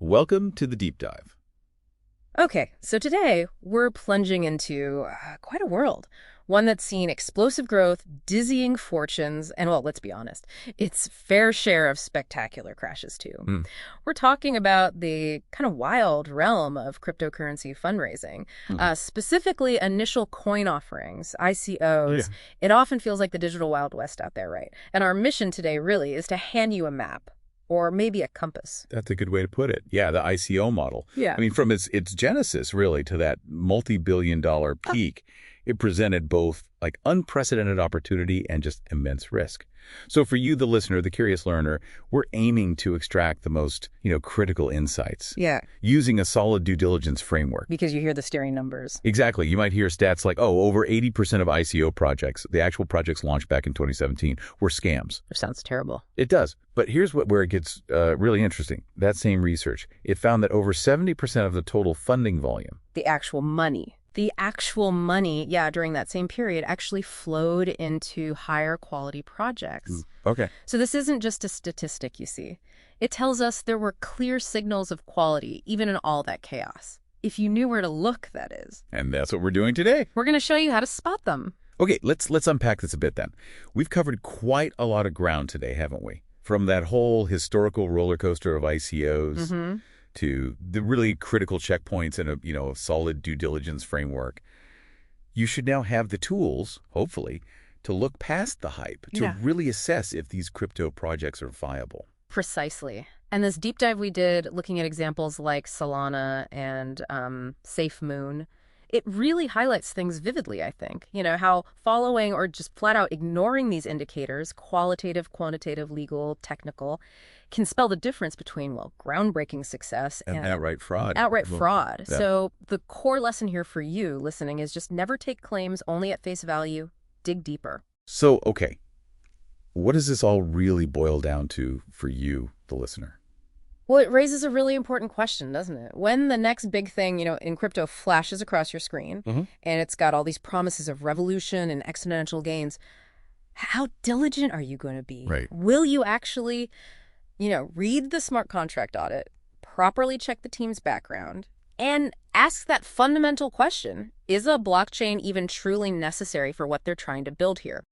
Welcome to the deep dive. Okay, so today we're plunging into quite a world. One that's seen explosive growth, dizzying fortunes, and, well, let's be honest, its fair share of spectacular crashes, too. Mm. We're talking about the kind of wild realm of cryptocurrency fundraising, Mhm. specifically initial coin offerings, Yeah. ICOs. It often feels like the digital Wild West out there, right? And our mission today really is to hand you a map, or maybe a compass. That's a good way to put it. Yeah, the ICO model. Yeah. I mean, from its genesis, really, to that multi-billion-dollar peak, it presented both like unprecedented opportunity and just immense risk. So for you, the listener, the curious learner, we're aiming to extract the most, critical insights Yeah, using a solid due diligence framework. because you hear the staring numbers. Exactly. You might hear stats like, oh, over 80% of ICO projects, the actual projects launched back in 2017, were scams. That sounds terrible. It does. But here's where it gets really interesting. That same research, it found that over 70% of the total funding volume. The actual money. Yeah, during that same period actually flowed into higher quality projects. Okay. So this isn't just a statistic, you see. It tells us there were clear signals of quality, even in all that chaos. If you knew where to look, that is. And that's what we're doing today. We're going to show you how to spot them. Okay, let's unpack this a bit then. We've covered quite a lot of ground today, haven't we? From that whole historical roller coaster of ICOs to the really critical checkpoints and a solid due diligence framework. You should now have the tools, hopefully, to look past the hype, to Yeah. really assess if these crypto projects are viable. Precisely. And this deep dive we did looking at examples like Solana and SafeMoon, it really highlights things vividly, I think. You know, how following or just flat out ignoring these indicators, qualitative, quantitative, legal, technical, can spell the difference between, well, groundbreaking success And outright fraud. outright Well, fraud. yeah. So the core lesson here for you listening is just never take claims only at face value. Dig deeper. So, okay, what does this all really boil down to for you, the listener? Well, it raises a really important question, doesn't it? When the next big thing, in crypto flashes across your screen and it's got all these promises of revolution and exponential gains, how diligent are you going to be? Right. Will you actually, read the smart contract audit, properly check the team's background, and ask that fundamental question, is a blockchain even truly necessary for what they're trying to build here?